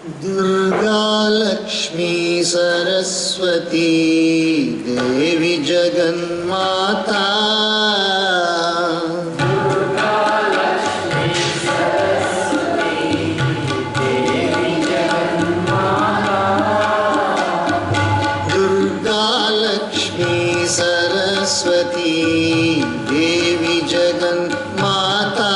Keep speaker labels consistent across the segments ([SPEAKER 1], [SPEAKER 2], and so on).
[SPEAKER 1] दुर्गा लक्ष्मी सरस्वती देवी जगन्माता दुर्गा लक्ष्मी सरस्वती देवी जगन्माता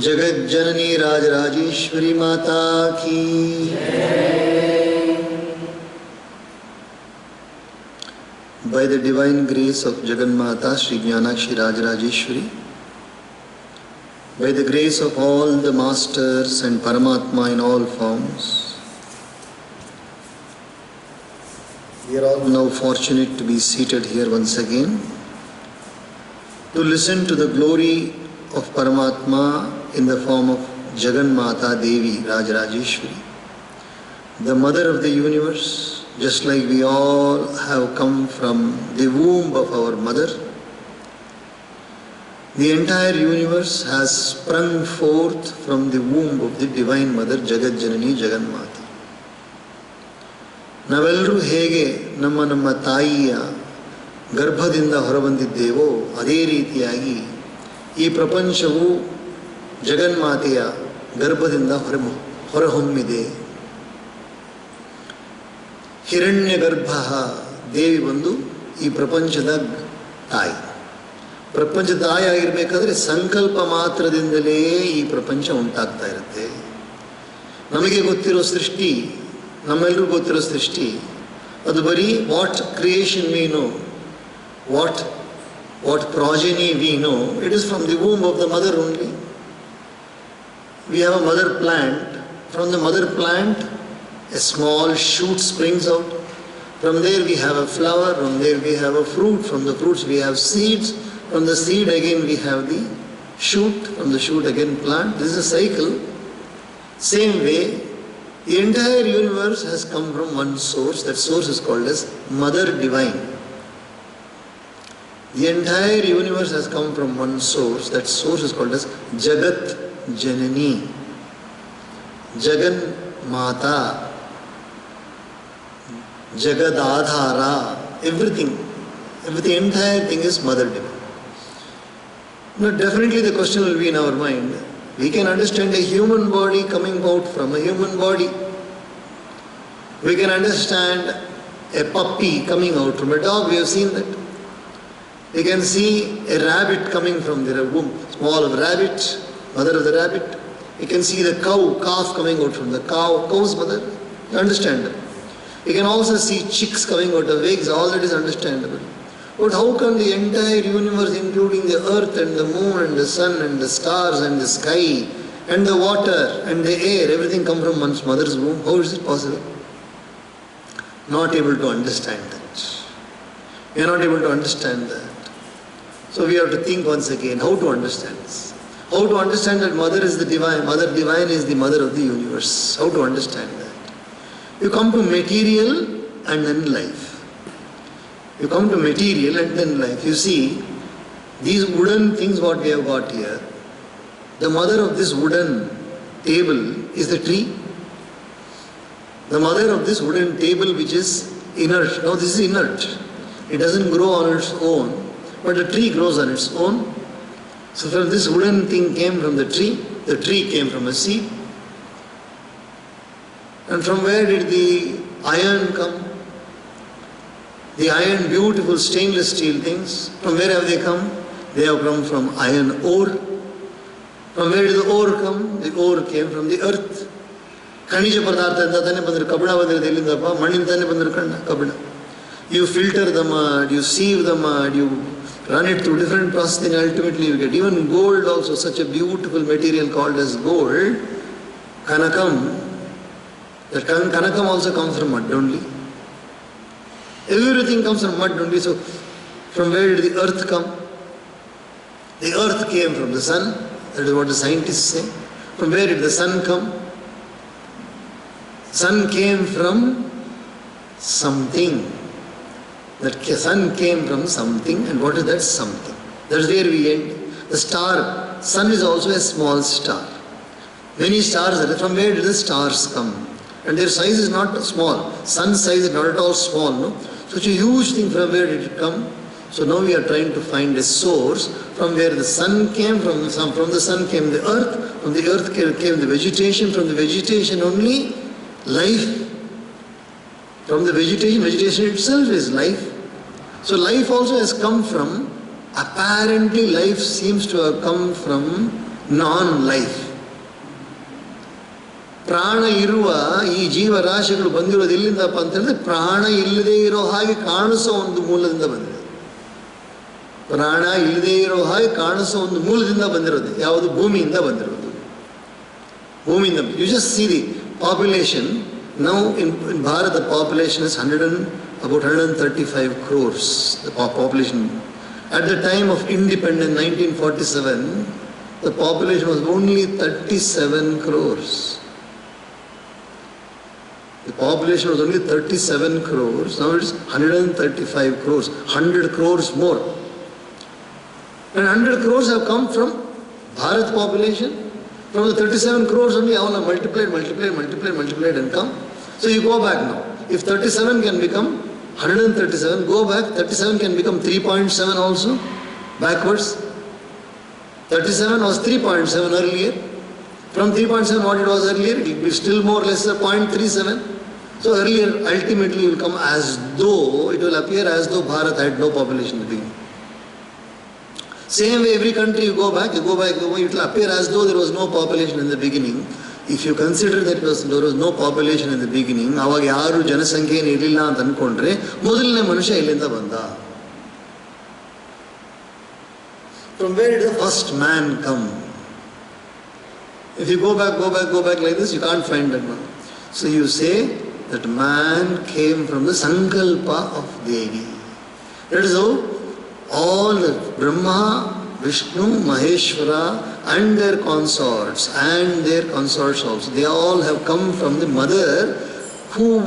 [SPEAKER 1] जगत जननी राजराजेश्वरी माता की। By the divine grace of Jagannmata Sri Jnanakshi Rajarajeshwari, by the grace of all the masters and Paramatma in all forms, we are all now fortunate to be seated here once again to listen to the glory of Paramatma in the form of Jagannmata Devi Rajarajeshwari, the mother of the universe. Just like we all have come from the womb of our mother, the entire universe has sprung forth from the womb of the divine mother Jagat Janani Jagannmata. ನಾವೆಲ್ಲರೂ ಹೇಗೆ ನಮ್ಮ ನಮ್ಮ ತಾಯಿಯ ಗರ್ಭದಿಂದ ಹೊರಬಂದಿದ್ದೇವೋ ಅದೇ ರೀತಿಯಾಗಿ ಈ ಪ್ರಪಂಚವು ಜಗನ್ಮಾತೆಯ ಗರ್ಭದಿಂದ ಹೊರಹೊಮ್ಮಿದೆ. ಹಿರಣ್ಯ ಗರ್ಭ ದೇವಿ ಬಂದು ಈ ಪ್ರಪಂಚದ ತಾಯಿ. ಪ್ರಪಂಚದ ತಾಯಿ ಆಗಿರಬೇಕಾದ್ರೆ ಸಂಕಲ್ಪ ಮಾತ್ರದಿಂದಲೇ ಈ ಪ್ರಪಂಚ ಉಂಟಾಗ್ತಾ ಇರುತ್ತೆ. ನಮಗೆ ಗೊತ್ತಿರೋ ಸೃಷ್ಟಿ, ನಮ್ಮೆಲ್ಲರಿಗೂ ಗೊತ್ತಿರೋ ಸೃಷ್ಟಿ, ಅದು ಬರೀ what creation we know, what progeny we know, it is from the womb of the mother only. We have a mother plant. From the mother plant, a small shoot springs out. From there we have a flower. From there we have a fruit. From the fruits we have seeds. From the seed again we have the shoot. From the shoot again plant. This is a cycle. Same way, the entire universe has come from one source. That source is called as Mother Divine. The entire universe has come from one source. That source is called as Jagat Janani, Jagan Mata, Jagadadhara. Everything, the entire thing is Mother Divine. Now definitely the question will be in our mind. We can understand a human body coming out from a human body. We can understand a puppy coming out from a dog. We have seen that. We can see a rabbit coming from the womb, small of rabbit, mother of the rabbit. We can see the calf coming out from the cow's mother. Understand that. We can also see chicks coming out of eggs. All that is understandable. But how can the entire universe, including the earth and the moon and the sun and the stars and the sky and the water and the air, everything come from one's mother's womb? How is it possible? Not able to understand that. We are not able to understand that. So we have to think once again how to understand this. How to understand that Mother is the Divine. Mother Divine is the Mother of the universe. How to understand that? You come to material and then life. You come to material and then life. You see, these wooden things what we have got here, the mother of this wooden table is the tree. The mother of this wooden table which is inert. Now this is inert. It doesn't grow on its own, but the tree grows on its own. So from this wooden thing came from the tree came from a seed. And from where did the iron come? The iron, beautiful stainless steel things, from where have they come? They have come from iron ore. From where did the ore come? The ore came from the earth. Khanija padartha tane bandir kabda bandire delindappa mannin tane bandir kabda. You filter the mud, you sieve the mud, you run it through different processing, ultimately you get even gold also, such a beautiful material called as gold, kanakam. That kanakam also comes from mud only. Everything comes from mud only. So from where did the earth come? The earth came from the sun. That is what the scientists say. From where did the sun come? Sun came from something. That sun came from something, and what is that something? That's where we end. The star, sun is also a small star. Many stars are, from where did the stars come? And their size is not small. Sun size is not at all small, no? Such a huge thing, from where did it come? So now we are trying to find a source from where the sun came, from the sun came the earth, from the earth came the vegetation, from the vegetation only life. From the vegetation itself is life. So life also has come from, apparently life seems to have come from non-life. ಪ್ರಾಣ ಇರುವ ಈ ಜೀವರಾಶಿಗಳು ಬಂದಿರೋದು ಎಲ್ಲಿಂದಪ್ಪ ಅಂತ ಹೇಳಿದ್ರೆ ಪ್ರಾಣ ಇಲ್ಲದೆ ಇರೋ ಹಾಗೆ ಕಾಣಿಸೋ ಒಂದು ಮೂಲದಿಂದ ಬಂದಿದೆ. ಪ್ರಾಣ ಇಲ್ಲದೆ ಇರೋ ಹಾಗೆ ಕಾಣಿಸೋ ಒಂದು ಮೂಲದಿಂದ ಬಂದಿರೋದು. ಯಾವುದು? ಭೂಮಿಯಿಂದ ಬಂದಿರೋದು. ಭೂಮಿಯಿಂದ. You just see the population. Now in Bharat the population is about 135 crores. The population. At the time of independence, 1947, the population was only 37 crores. The population was only 37 crores. Now it is 135 crores. 100 crores more. And 100 crores have come from Bharat population. From the 37 crores only, all are multiplied and come. So you go back now. If 37 can become 137, go back. 37 can become 3.7 also. Backwards. 37 was 3.7 earlier. From 3.7 what it was earlier, it will be still more or less 0.37. So earlier, ultimately it will come as though, it will appear as though Bharat had no population in the beginning. Same way every country you go back, it will appear as though there was no population in the beginning. If you consider that there was no population in the beginning, aವಾಗ ಯಾರು ಜನಸಂಖ್ಯೆ ಇರಲಿಲ್ಲ ಅಂತ ಅನ್ಕೊಂಡ್ರೆ ಮೊದಲನೇ ಮನುಷ್ಯ ಇಲ್ಲಿಂದ ಬಂದ. From where did the first man come? If you go back like this, you can't find that one. So you say that man came from the Sankalpa of Devi. That is how all the Brahma, Vishnu, Maheshwara and their consorts also, they all have come from the mother who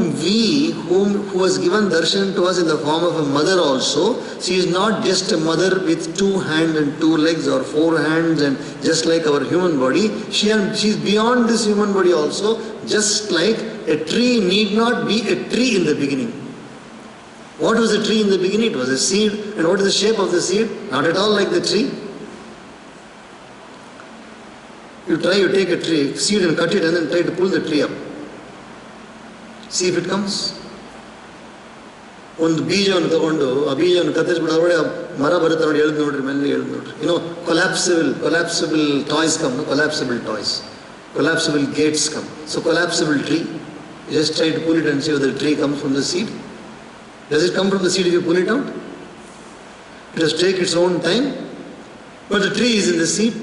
[SPEAKER 1] was given darshan to us in the form of a mother also. She is not just a mother with 2 hands and 2 legs or 4 hands and just like our human body. She is beyond this human body also, just like a tree need not be a tree in the beginning. What was a tree in the beginning? It was a seed. And what is the shape of the seed? Not at all like the tree. You take a tree, seed and cut it and then try to pull the tree up. See if it comes. ಒಂದು ಬೀಜವನ್ನು ತಗೊಂಡು ಆ ಬೀಜವನ್ನು ಕತ್ತರಿಸ್ಬಿಟ್ಟು ಅವರೇ ಮರ ಬರುತ್ತೆ ನೋಡಿ, ಎಳ್ದು ನೋಡ್ರಿ, ಮೆಲ್ಲ ಎಳ್ದು ನೋಡ್ರಿ. Collapsible toys come, collapsible gates come. So collapsible tree, you just try to pull it and see whether the tree comes from the seed. Does it come from the seed if you pull it out? It does take its own time, but the tree is in the seed.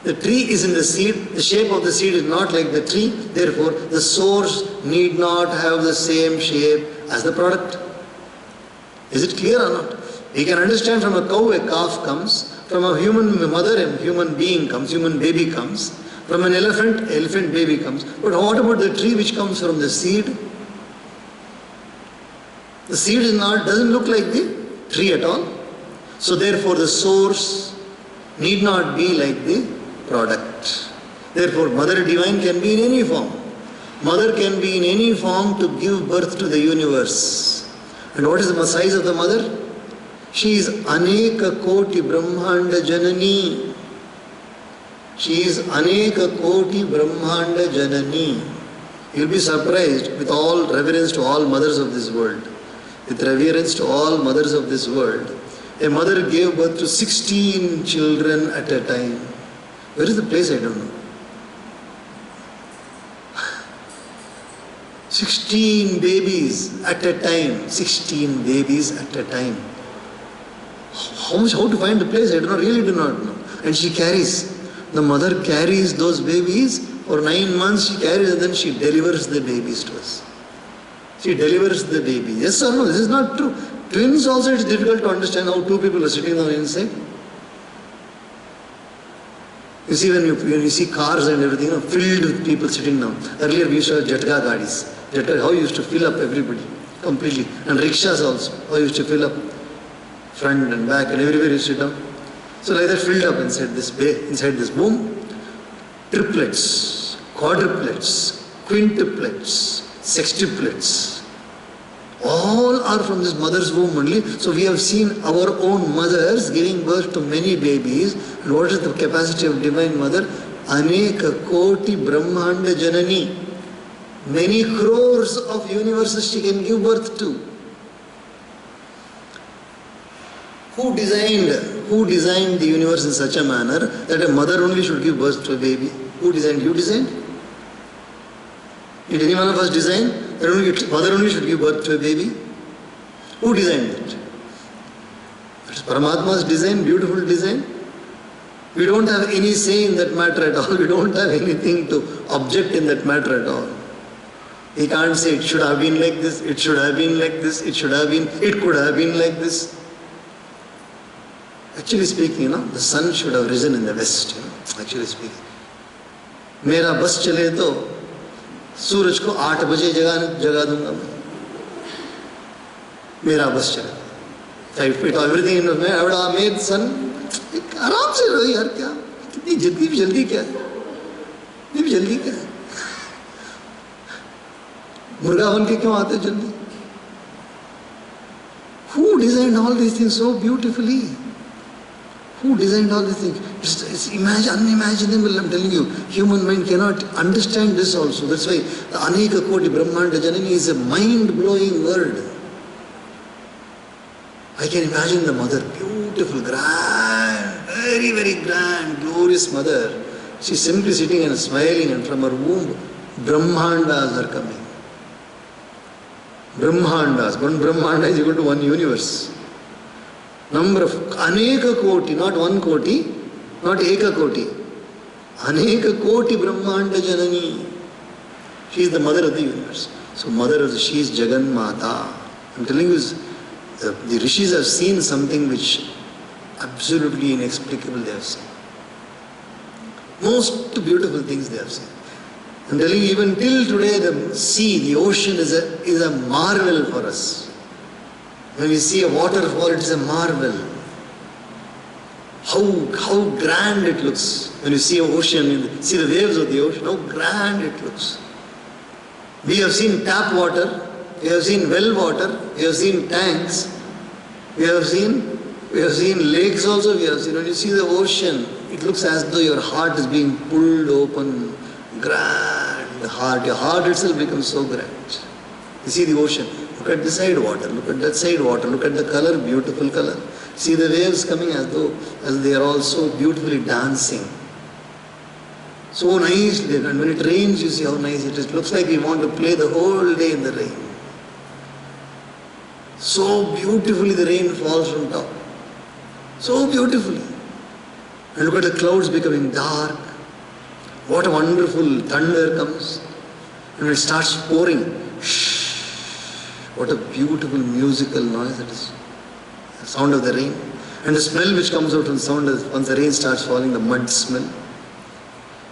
[SPEAKER 1] The tree is in the seed, the shape of the seed is not like the tree, therefore the source need not have the same shape as the product. Is it clear or not? We can understand from a cow a calf comes, from a human mother a human being comes, human baby comes, from an elephant baby comes. But what about the tree which comes from the seed? The seed doesn't look like the tree at all. So therefore the source need not be like the product. Therefore Mother Divine can be in any form. Mother can be in any form to give birth to the universe. And what is the size of the mother? She is Aneka Koti Brahmanda Janani. She is Aneka Koti Brahmanda Janani. You'll be surprised, with all reverence to all mothers of this world, with reverence to all mothers of this world, a mother gave birth to 16 children at a time. Where is the place? I don't know. 16 babies at a time. 16 babies at a time. How to find the place? I really do not know. And she carries. The mother carries those babies for 9 months. She carries and then she delivers the babies to us. She delivers the baby. Yes or no? This is not true. Twins also, it's difficult to understand how 2 people are sitting on the inside. You see, when you see cars and everything, filled with people sitting down. Earlier we used to have Jatga gadis. How you used to fill up everybody completely. And rickshaws also. How you used to fill up front and back and everywhere you sit down. So like that filled up inside this boom. Triplets, quadruplets, quintuplets, sextuplets. All are from this mother's womb only. So we have seen our own mothers giving birth to many babies. And what is the capacity of Divine Mother? Aneka Koti Brahmanda Janani. Many crores of universes she can give birth to. Who designed the universe in such a manner that a mother only should give birth to a baby? Who designed? You designed? Did any one of us design that mother only should give birth to a baby? Who designed it? It's Paramatma's design, beautiful design. We don't have any say in that matter at all. We don't have anything to object in that matter at all. We can't say it should have been like this, it should have been like this, it could have been like this. Actually speaking, the sun should have risen in the west, actually speaking. मेरा बस चले तो सूरज को 8 बजे जगा दूंगा मैं. मेरा बस चले. I put everything in my, I would have made sun. आराम से रहो यार, क्या कितनी जल्दी क्या है? मुर्गा बन के क्यों आते जल्दी? Who designed all these things so beautifully? Who designed all these things? It's unimaginable, I'm telling you. Human mind cannot understand this also. That's why the Aneka Koti Brahmanda Janani is a mind-blowing word. I can imagine the mother, beautiful, grand, very, very grand, glorious mother. She's simply sitting and smiling, and from her womb, Brahmandas are coming. Brahmandas. One Brahmanda is equal to one universe. Number of Aneka Koti, not one Koti, not Eka Koti. Aneka Koti Brahmanda Janani. She is the mother of the universe. So she is Jagan Mata. I'm telling you, the rishis have seen something which absolutely inexplicable they have seen. Most beautiful things they have seen. I'm telling you, even till today, the sea, the ocean is a marvel for us. When we see a waterfall, it is a marvel. How grand it looks. When you see an ocean, see the waves of the ocean, how grand it looks. We have seen tap water, we have seen well water, we have seen tanks, we have seen lakes also, we have seen. When you see the ocean, it looks as though your heart is being pulled open. Grand heart, your heart itself becomes so grand. You see the ocean, look at this side water, look at that side water, look at the color, beautiful color. See the waves coming as they are all so beautifully dancing. So nicely, and when it rains, you see how nice it is. It looks like we want to play the whole day in the rain. So beautifully the rain falls from top. So beautifully. And look at the clouds becoming dark. What a wonderful thunder comes. And when it starts pouring, shh, what a beautiful musical noise it is. The sound of the rain. And the smell which comes out from the sound once the rain starts falling, the mud smell.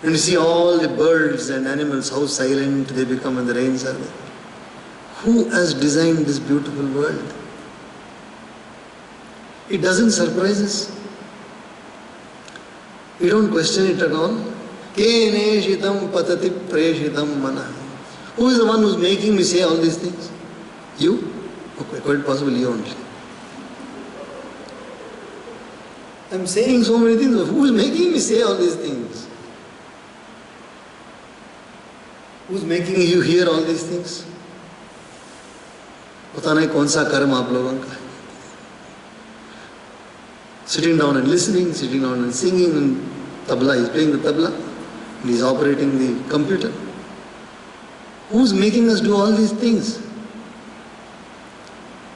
[SPEAKER 1] And you see all the birds and animals, how silent they become when the rains are there. Who has designed this beautiful world? It doesn't surprise us. We don't question it at all. Keneshitam patati preshitam mana. Who is the one who's making me say all these things? You? Okay, quite possible you only. I'm saying so many things. Who is making me say all these things? Who's making you hear all these things? पता नहीं कौन सा कर्म आप लोगों का. Sitting down and listening, sitting down and singing, and tabla, he's playing the tabla, and he's operating the computer. Who's making us do all these things?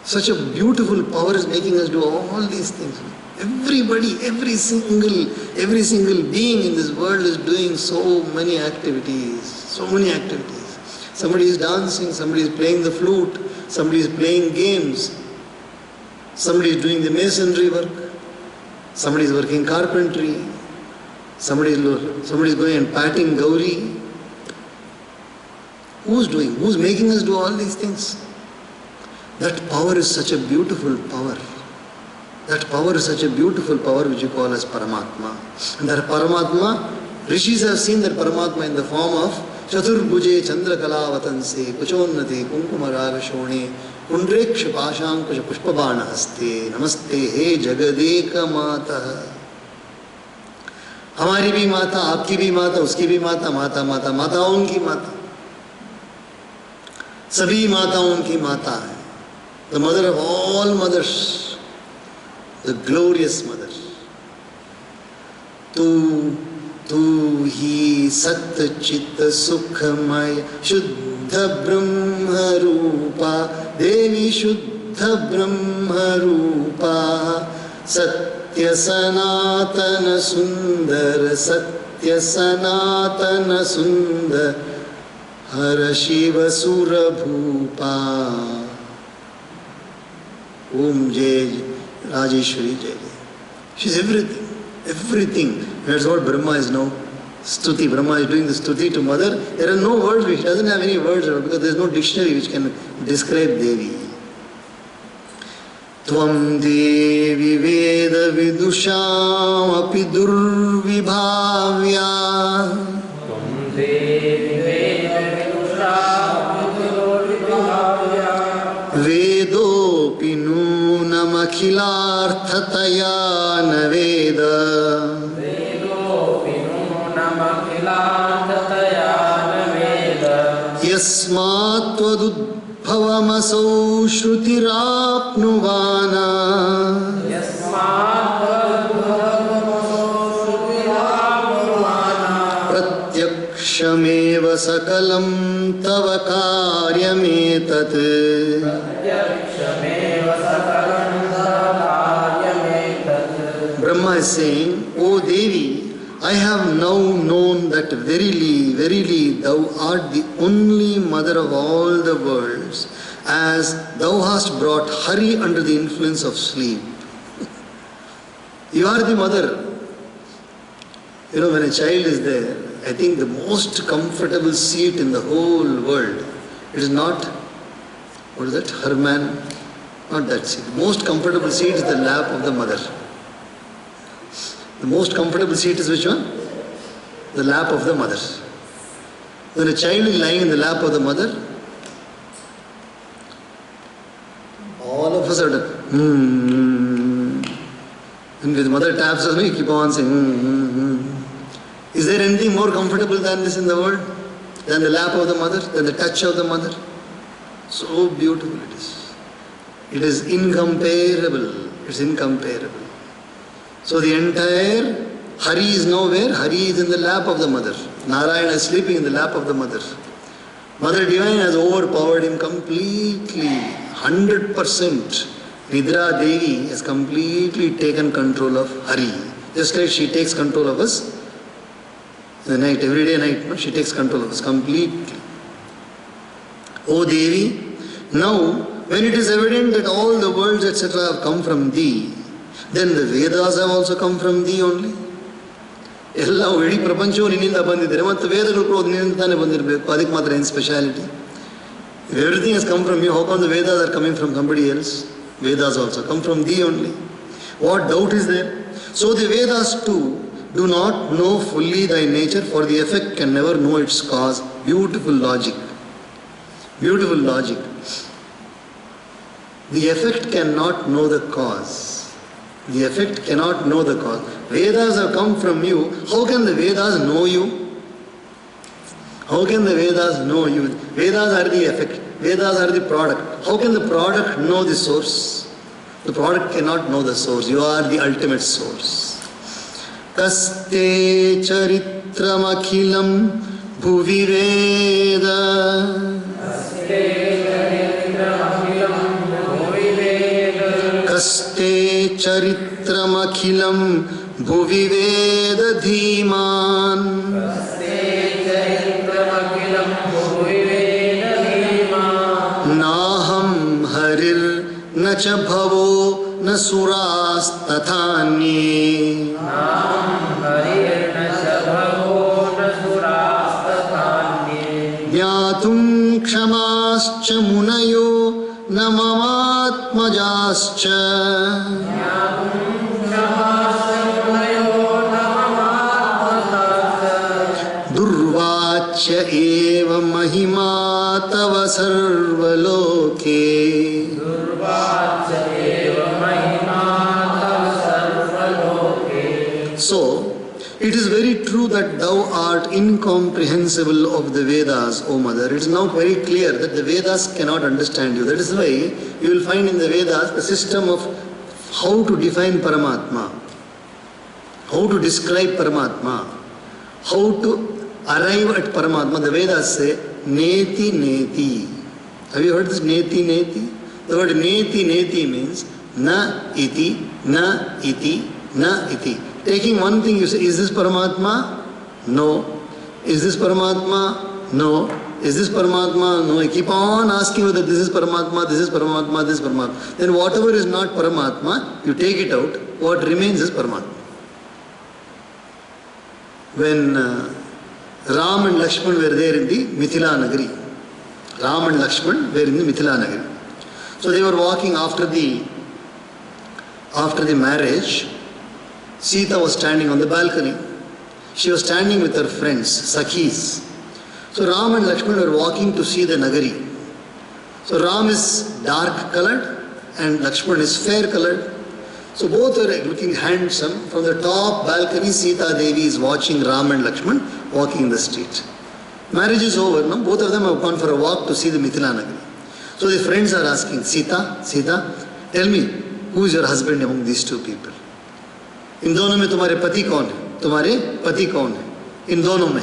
[SPEAKER 1] Such a beautiful power is making us do all these things. Everybody, every single being in this world is doing so many activities. So many activities. Somebody is dancing, somebody is playing the flute, somebody is playing games, somebody is doing the masonry work, somebody is working carpentry, somebody is going and patting Gauri. Who's making us do all these things? That power is such a beautiful power. That power is such a beautiful power which you call as Paramatma. And that Paramatma, Rishis have seen that Paramatma in the form of Chaturbhuje Chandrakala Vatanse Kuchonnate Kunkumaraga Shone Kundreksha Pashankusha Pushpabana Haste Namaste He Jagadeka Mata. हमारी भी माता, आपकी भी माता, उसकी भी माता, माता माता माताओं की माता, सभी माताओं की माता है. The mother of all mothers, the glorious mother. तू ही सत्य चित्त सुखमय शुद्ध ब्रह्म रूपा देवी शुद्ध ब्रह्म रूपा सत्य सनातन सुंदर सत्य सनातन सुंदर हर शिव सुर भूपा. Om Jai Rajeshwari Jai. She's everything. Everything. That's what Brahma is now. Stuti. Brahma is doing the stuti to mother. There are no words, which doesn't have any words because there is no dictionary which can describe Devi. Tvam Devi Veda Vidusham Api Durvibhavya. Tvam Devi Veda Vidusham Api Durvibhavya. Vedopi Nunam Akhilarthataya Naveda. यस्मात्त्वदुद्भवमसौ श्रुतिराप्नुवाना प्रत्यक्षमेव सकलं तव कार्यमेतत्. Brahma is saying, O Devi, I have now known that verily, verily, thou art the only mother of all the worlds, as thou hast brought Hari under the influence of sleep. You are the mother. You know, when a child is there, I think the most comfortable seat in the whole world, it is not, what is that, Herman? Not that seat. The most comfortable seat is the lap of the mother. The most comfortable seat is which one? The lap of the mother. When a child is lying in the lap of the mother, all of a sudden, and with the mother taps us, we keep on saying, Is there anything more comfortable than this in the world? Than the lap of the mother? Than the touch of the mother? So beautiful it is. It is incomparable. It's incomparable. So the entire Hari is nowhere. Hari is in the lap of the mother. Narayana is sleeping in the lap of the mother. Mother Divine has overpowered him completely. 100%. Nidra Devi has completely taken control of Hari. Just like she takes control of us in the night, every day night, no? She takes control of us completely. O Devi, now when it is evident that all the worlds etc. have come from thee, then the Vedas have also come from thee only. ಎಲ್ಲ ಇಡೀ ಪ್ರಪಂಚವು ನಿನ್ನಿಂದ ಬಂದಿದ್ದಾರೆ ಮತ್ತು ವೇದಗಳು ಕೂಡ ನಿನ್ನಿಂದ ತಾನೇ ಬಂದಿರಬೇಕು. ಅದಕ್ಕೆ ಮಾತ್ರ ಏನು speciality? If everything has come from you, how come the Vedas are coming from somebody else? Vedas also come from thee only. What doubt is there? So the Vedas too do not know fully thy nature, for the effect can never know its cause. Beautiful logic. Beautiful logic. The effect cannot know the cause. The effect cannot know the cause. Vedas have come from you. How can the Vedas know you? How can the Vedas know you? Vedas are the effect. Vedas are the product. How can the product know the source? The product cannot know the source. You are the ultimate source. Kaste charitramakhilam bhuvi veda. Kaste charitramakhilam bhuvi veda dhiman. Naham harir na cha bhavo na suras tathanye. Jnatum kshamascha munayo na mamatmajascha. Durvachya eva mahima tava sarvaloke. So, it is very true that thou art incomprehensible of the Vedas, O Mother. It is now very clear that the Vedas cannot understand you. That is why you will find in the Vedas the system of how to define Paramatma, how to describe Paramatma, how to arrive at Paramatma. The Vedas say, Neti Neti. Have you heard this Neti Neti? The word Neti Neti means Na iti, Na iti, Na iti. Taking one thing, you say, is this Paramatma? No. Is this Paramatma? No. Is this Paramatma? No. You keep on asking whether this is Paramatma, this is Paramatma, this is Paramatma. Then whatever is not Paramatma, you take it out. What remains is Paramatma. When Ram and Lakshman were there in the Mithila Nagari. Ram and Lakshman were in the Mithila Nagari. So they were walking after the marriage. Sita was standing on the balcony. She was standing with her friends, Sakhis. So Ram and Lakshman were walking to see the Nagari. So Ram is dark colored and Lakshman is fair colored. So both are looking handsome. From the top balcony, Sita Devi is watching Ram and Lakshman walking in the street. Marriage is over, no? Both of them have gone for a walk to see the Mithila Nagari. So the friends are asking, Sita, tell me, who is your husband among these two people? इन दोनों में तुम्हारे पति कौन है? तुम्हारे पति कौन है? इन दोनों में.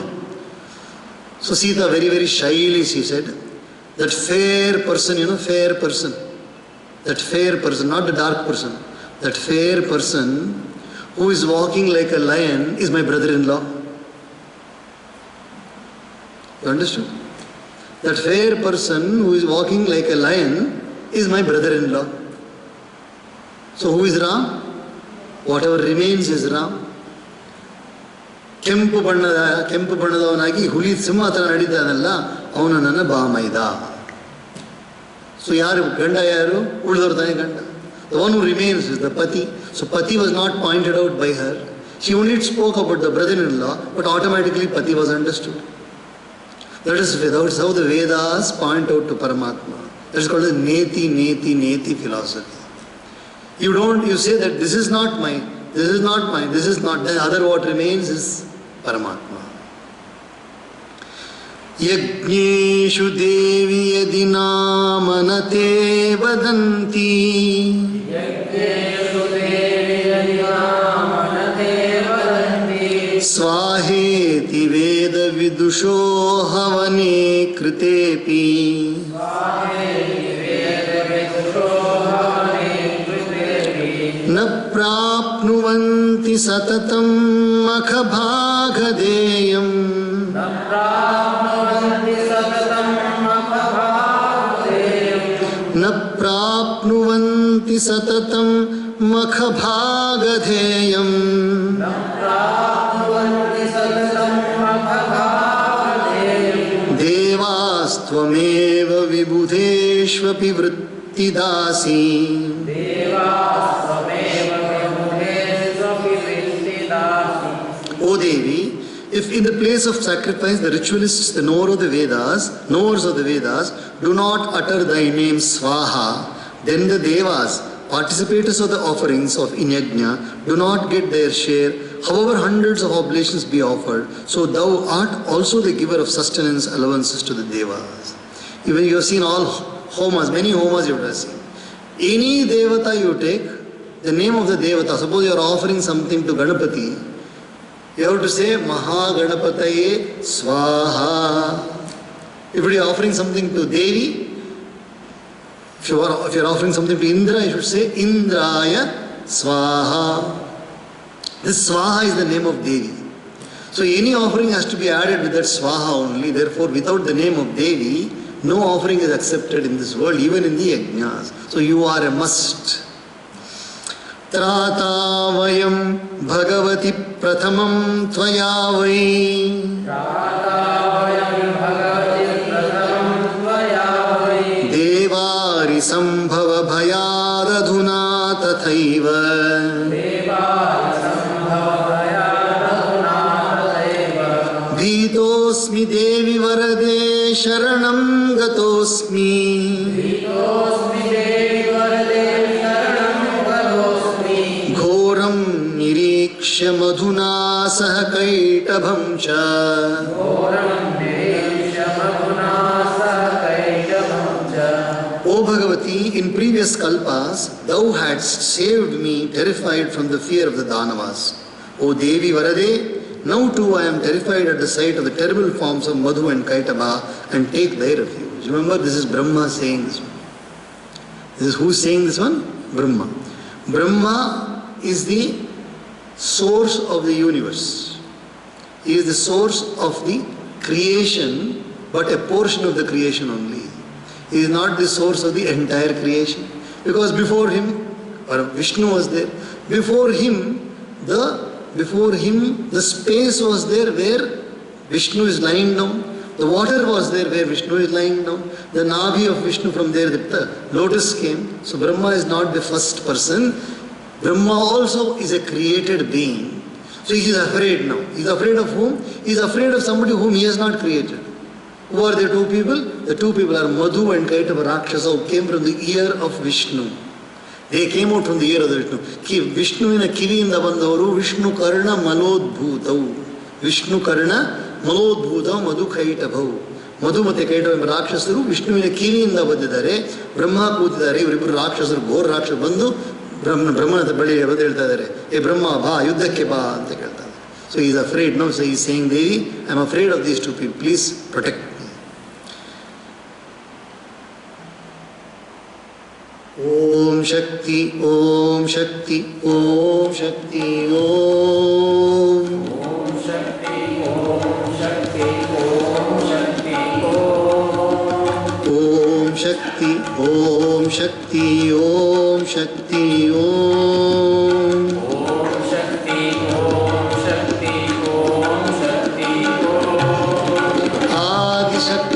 [SPEAKER 1] So Sita very, very shyly she said, that fair person, fair person. That fair person, not the dark person. That fair person who is walking like a lion is my brother-in-law. You understood? That fair person who is walking like a lion is my brother-in-law. So who is Ram? Whatever remains is Ram. ಕೆಂಪು ಬಣ್ಣದವನಾಗಿ ಹುಲಿ ಸಿಂಹ ಥರ ನಡೀತಾನಲ್ಲ, ಅವನು ನನ್ನ ಬಾಮೈದ. So ಯಾರು ಗಂಡ, ಯಾರು ಉಳಿದವ್ರು ತಾನೇ ಗಂಡ. The one who remains is the Pati. So Pati was not pointed out by her. She only spoke about the brother-in-law, but automatically Pati was understood. That is how the Vedas point out to Paramatma. That is called the Neti philosophy. You say that this is not mine, this is not mine, this is not, the other what remains is Paramatma. Yajneshu devi yadi namanate vadanti Swaheti veda vidusho havane kritepi Na prapnuvanti satatam makhabhagadeyam Na prapnuvanti satatam makhabhagadeyam Devastvameva vibhudeshvapi vrittidasi O Devi, if in the place of sacrifice the ritualists, the knowers of the Vedas, do not utter thy name Swaha, then the Devas, participators of the offerings of Yajna, do not get their share, however hundreds of oblations be offered. So thou art also the giver of sustenance allowances to the Devas. Even you have seen all homas, many homas you have seen. Any Devata you take, the name of the Devata, suppose you are offering something to Ganapati, you have to say Mahaganapataye Swaha. If you are offering something to Devi, if you are offering something to Indra, you should say Indraya Swaha. This Swaha is the name of Devi. So any offering has to be added with that Swaha only. Therefore, without the name of Devi, no offering is accepted in this world, even in the Yajnas. So you are a must. Tratavayam Bhagavati Prathamam Tvayavai Devari Sambhava Bhayadadhuna Tathaiva Bhitosmi Devi Varade Sharanam Gatosmi Madhuna Sahakaitabham cha O Bhagavati, in previous kalpas, thou hadst saved me, terrified from the fear of the Danavas. O Devi Varade, now too I am terrified at the sight of the terrible forms of Madhu and Kaitaba and take thy refuge. Remember, this is Brahma saying this one. This is who is saying this one? Brahma. Brahma is the source of the universe. He is the source of the creation, but a portion of the creation only. He is not the source of the entire creation. Because before him, or Vishnu was there, before him the space was there where Vishnu is lying down. The water was there where Vishnu is lying down. The Navi of Vishnu, from there the lotus came. So Brahma is not the first person. Brahma also is a created being. So he is afraid now. He is afraid of whom? He is afraid of somebody whom he has not created. Who are the two people? The two people are Madhu and Kaitava Rakshasa, who came from the ear of Vishnu. They came out from the ear of the Vishnu. Vishnu in a kivi in the bandavaru, Vishnu Karna Manodbhutau. Vishnu Karna Manodbhutau Madhu Kaitavau. Madhu Mate Kaitava Rakshasaru, Vishnu in a kivi in the bandidare, Brahma Kutidare, Vripur Rakshasaru, Ghor Rakshasa Bandhu, ಬ್ರಹ್ಮನ ಬಳಿ ಬಂದು ಹೇಳ್ತಾ ಇದ್ದಾರೆ, ಏ ಬ್ರಹ್ಮ ಬಾ, ಯುದ್ಧಕ್ಕೆ ಬಾ ಅಂತ ಕೇಳ್ತಾರೆ. So is afraid no. So is saying, Devi, I am afraid of these two people, please protect me. Om Shakti, Om Shakti, Om Shakti, Om Shakti, Om Shakti, Om Shakti, Om Shakti, Om Shakti, Om Shakti, Om Shakti, Om Shakti, Om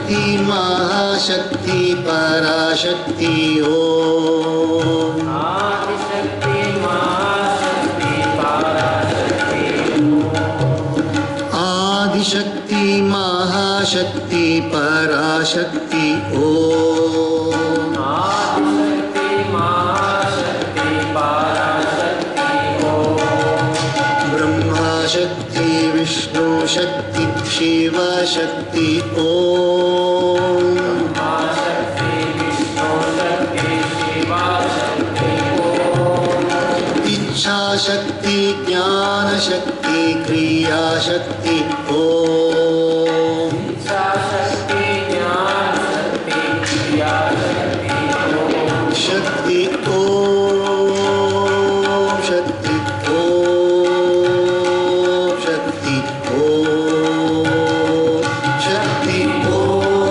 [SPEAKER 1] Adishakti Mahashakti Parashakti ओम।
[SPEAKER 2] आदिशक्ति महाशक्ति पराशक्ति
[SPEAKER 1] आदिशक्ति महाशक्ति पराशक्ति ओम।
[SPEAKER 2] आदिशक्ति महाशक्ति पराशक्ति ओम।
[SPEAKER 1] ब्रह्मा शक्ति विष्णु शक्ति शिव शक्ति ओम।
[SPEAKER 2] शक्ति विष्णु शक्ति शिव शक्ति ओम।
[SPEAKER 1] इच्छा शक्ति ज्ञान शक्ति क्रिया शक्ति ओम।
[SPEAKER 2] इच्छा शक्ति ज्ञान शक्ति क्रिया शक्ति ओम।
[SPEAKER 1] शक्ति ओम शक्ति ओम शक्ति ओम शक्ति ओम शक्ति ओम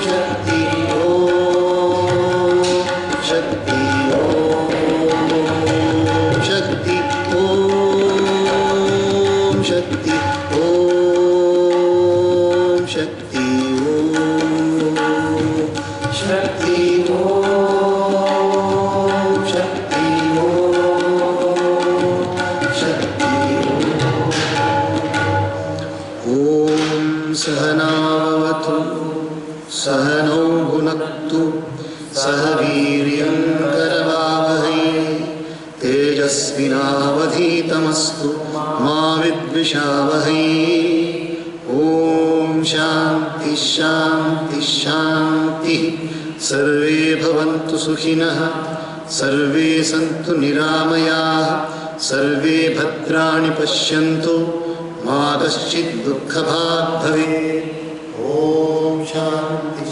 [SPEAKER 1] शक्ति ओम शक्ति ओम शक्ति ओम शक्ति ओम शक्ति ओम शक्ति ओम शक्ति ओम सहनावतु सहनौ भुनक्तु सह वीर्यं करवावहै तेजस्विनावधीतमस्तु मा विद्विषावहै ओम शांति शांति शांति सर्वे भवन्तु सुखिनः सर्वे सन्तु निरामयाः सर्वे भद्राणि पश्यन्तु मा कश्चित् दुःखभाग् भवेत् ओम शांति